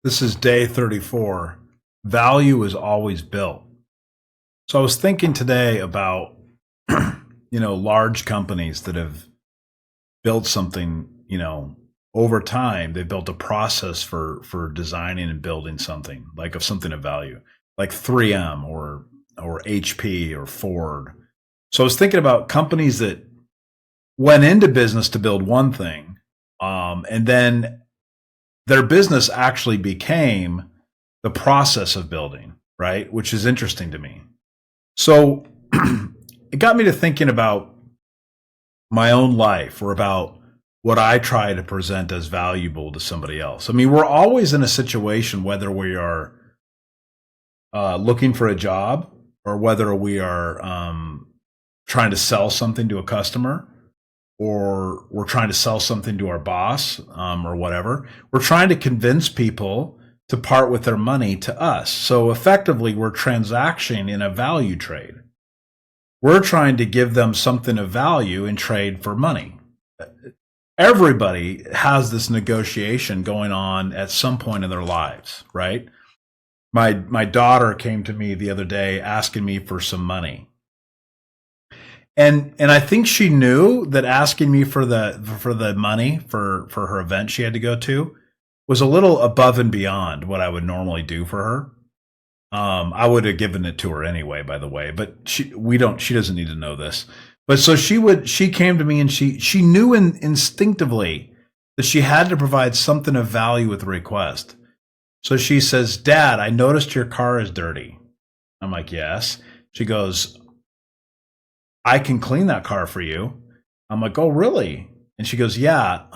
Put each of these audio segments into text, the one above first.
This is day 34. Value is always built. So I was thinking today about, large companies that have built something, over time. They built a process for designing and building something, like of something of value, like 3M or HP or Ford. So I was thinking about companies that went into business to build one thing, and then their business actually became the process of building, right? Which is interesting to me. So it got me to thinking about my own life, or about what I try to present as valuable to somebody else. I mean, we're always in a situation, whether we are looking for a job, or whether we are trying to sell something to a customer, or we're trying to sell something to our boss, or whatever. We're trying to convince people to part with their money to us. So effectively, we're transacting in a value trade. We're trying to give them something of value in trade for money. Everybody has this negotiation going on at some point in their lives, right? My daughter came to me the other day asking me for some money. And I think she knew that asking me for the money for her event she had to go to was a little above and beyond what I would normally do for her. I would have given it to her anyway, by the way, but she doesn't need to know this. But so she came to me, and she knew instinctively that she had to provide something of value with the request. So she says, "Dad, I noticed your car is dirty." I'm like, "Yes." She goes, "I can clean that car for you." I'm like, "Oh, really?" And she goes, "Yeah,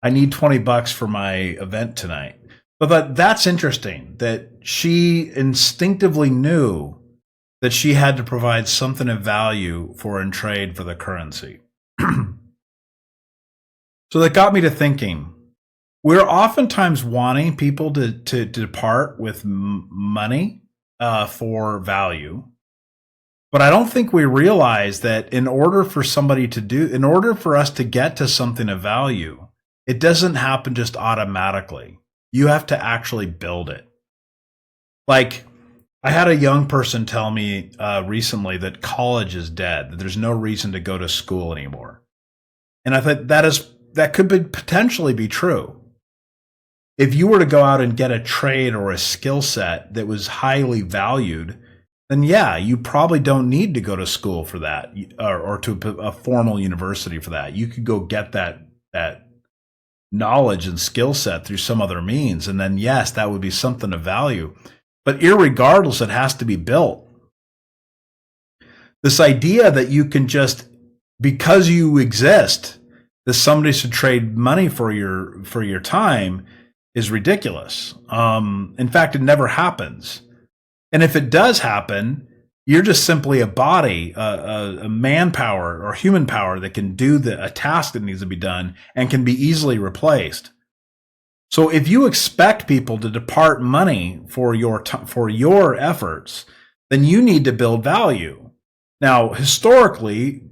I need $20 for my event tonight." But that's interesting that she instinctively knew that she had to provide something of value in trade for the currency. So that got me to thinking, we're oftentimes wanting people to depart with money for value. But I don't think we realize that in order for us to get to something of value, it doesn't happen just automatically. You have to actually build it. Like, I had a young person tell me recently that college is dead, that there's no reason to go to school anymore. And I thought that could potentially be true. If you were to go out and get a trade or a skill set that was highly valued, then yeah, you probably don't need to go to school for that, or to a formal university for that. You could go get that knowledge and skill set through some other means, and then yes, that would be something of value. But irregardless, it has to be built. This idea that you can just, because you exist, that somebody should trade money for your time is ridiculous. In fact, it never happens. And if it does happen, you're just simply a body, a manpower or human power that can do a task that needs to be done and can be easily replaced. So if you expect people to depart money for your efforts, then you need to build value. Now, historically,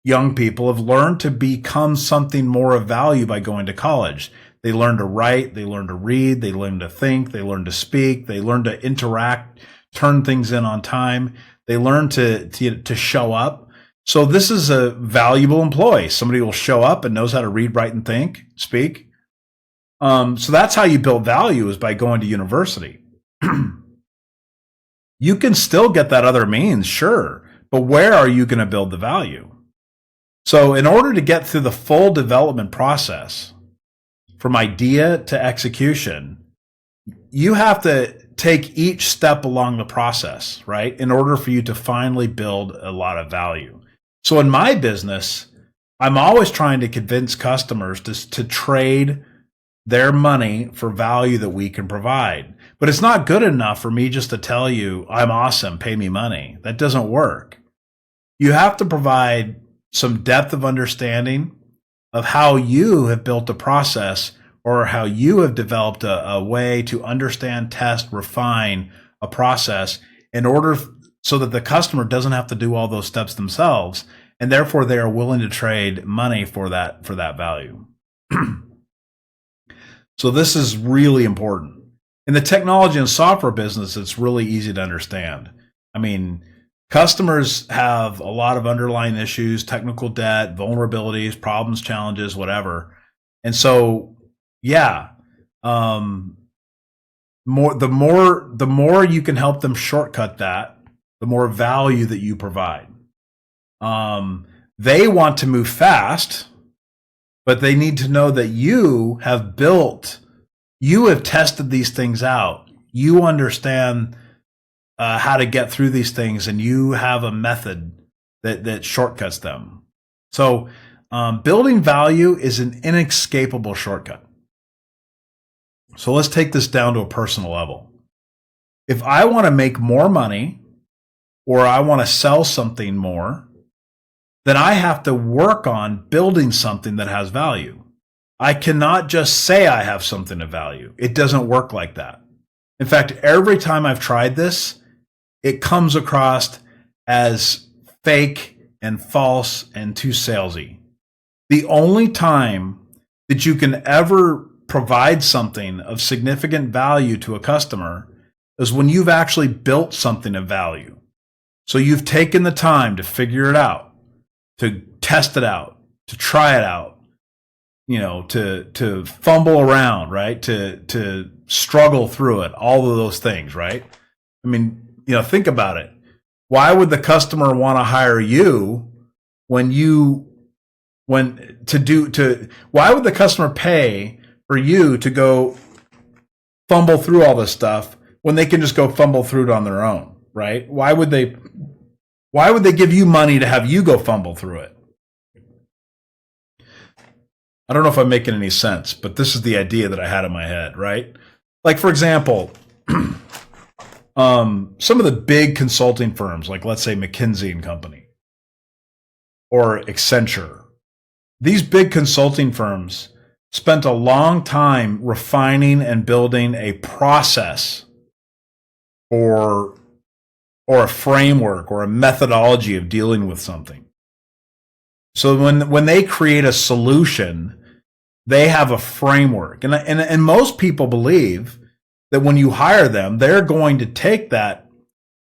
young people have learned to become something more of value by going to college. They learn to write, they learn to read, they learn to think, they learn to speak, they learn to interact, turn things in on time. They learn to show up. So this is a valuable employee. Somebody will show up and knows how to read, write, and speak. So that's how you build value, is by going to university. You can still get that other means, sure, but where are you going to build the value? So in order to get through the full development process, from idea to execution, you have to take each step along the process, right? In order for you to finally build a lot of value. So in my business, I'm always trying to convince customers to trade their money for value that we can provide. But it's not good enough for me just to tell you, "I'm awesome, pay me money." That doesn't work. You have to provide some depth of understanding of how you have built a process, or how you have developed a way to understand, test, refine a process in order so that the customer doesn't have to do all those steps themselves, and therefore they are willing to trade money for that value. So this is really important. In the technology and software business, it's really easy to understand. I mean, customers have a lot of underlying issues, technical debt, vulnerabilities, problems, challenges, whatever. And so, yeah, um, the more you can help them shortcut that, the more value that you provide. They want to move fast, but they need to know that you have tested these things out. You understand how to get through these things, and you have a method that shortcuts them. So building value is an inescapable shortcut. So let's take this down to a personal level. If I want to make more money or I want to sell something more, then I have to work on building something that has value. I cannot just say I have something of value. It doesn't work like that. In fact, every time I've tried this, it comes across as fake and false and too salesy. The only time that you can ever provide something of significant value to a customer is when you've actually built something of value. So you've taken the time to figure it out, to test it out, to try it out, to fumble around, right? To struggle through it, all of those things, right? I mean, think about it. Why would the customer want to hire you why would the customer pay for you to go fumble through all this stuff when they can just go fumble through it on their own, right? Why would they give you money to have you go fumble through it? I don't know if I'm making any sense, but this is the idea that I had in my head, right? Like, for example, some of the big consulting firms, like let's say McKinsey and Company or Accenture, these big consulting firms spent a long time refining and building a process or a framework or a methodology of dealing with something. So when they create a solution, they have a framework. And most people believe that when you hire them, they're going to take that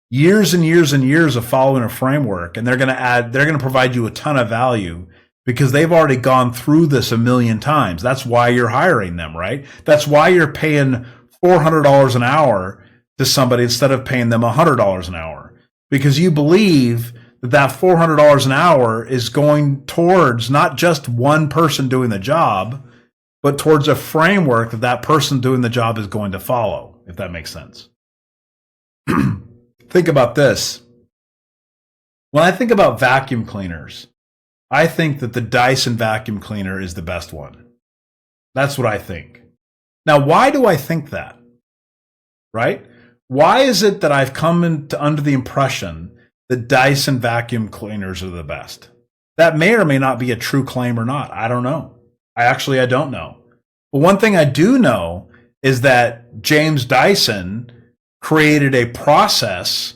years and years and years of following a framework, and they're going to provide you a ton of value because they've already gone through this a million times. That's why you're hiring them, right? That's why you're paying $400 an hour to somebody instead of paying them $100 an hour, because you believe that $400 an hour is going towards not just one person doing the job, but towards a framework that person doing the job is going to follow, if that makes sense. Think about this. When I think about vacuum cleaners, I think that the Dyson vacuum cleaner is the best one. That's what I think. Now, why do I think that? Right? Why is it that I've come under the impression that Dyson vacuum cleaners are the best? That may or may not be a true claim or not. I don't know. I don't know. But one thing I do know is that James Dyson created a process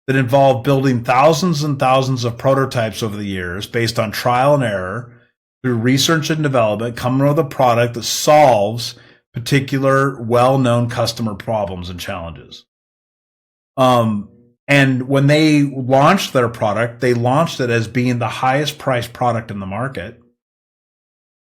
that involved building thousands and thousands of prototypes over the years based on trial and error through research and development, coming up with a product that solves particular well-known customer problems and challenges. And when they launched their product, they launched it as being the highest priced product in the market.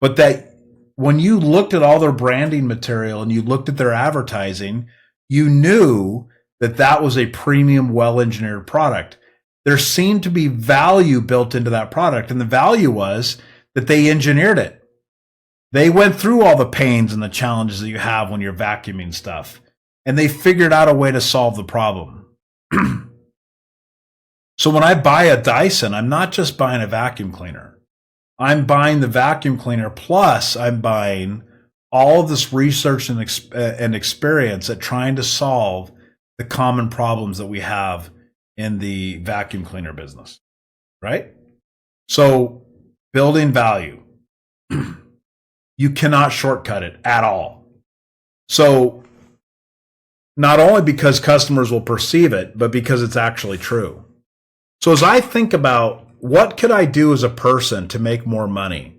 But that when you looked at all their branding material and you looked at their advertising, you knew that that was a premium, well-engineered product. There seemed to be value built into that product, and the value was that they engineered it. They went through all the pains and the challenges that you have when you're vacuuming stuff, and they figured out a way to solve the problem. So when I buy a Dyson, I'm not just buying a vacuum cleaner. I'm buying the vacuum cleaner, plus I'm buying all of this research and experience at trying to solve the common problems that we have in the vacuum cleaner business, right? So building value, you cannot shortcut it at all. So not only because customers will perceive it, but because it's actually true. So as I think about what could I do as a person to make more money,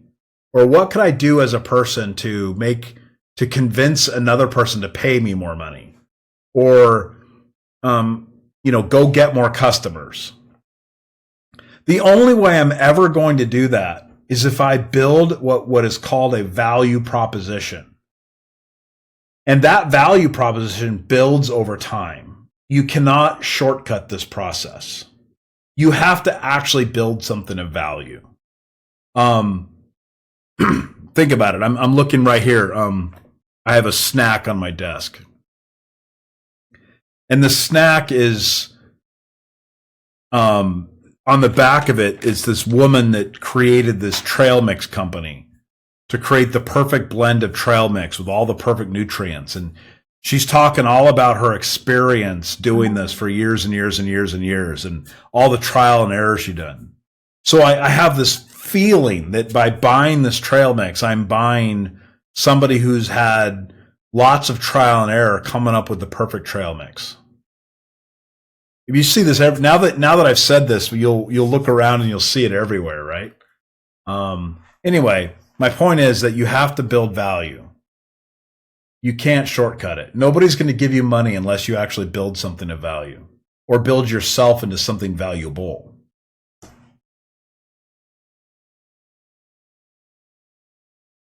or what could I do as a person to make to convince another person to pay me more money, or go get more customers. The only way I'm ever going to do that is if I build what is called a value proposition. And that value proposition builds over time. You cannot shortcut this process. You have to actually build something of value. Think about it. I'm looking right here. I have a snack on my desk. And the snack is, on the back of it is this woman that created this trail mix company to create the perfect blend of trail mix with all the perfect nutrients. And she's talking all about her experience doing this for years and years and years and years, and all the trial and error she done. So I have this feeling that by buying this trail mix, I'm buying somebody who's had lots of trial and error coming up with the perfect trail mix. If you see this now that I've said this, you'll look around and you'll see it everywhere, right? Anyway, my point is that you have to build value. You can't shortcut it. Nobody's going to give you money unless you actually build something of value or build yourself into something valuable.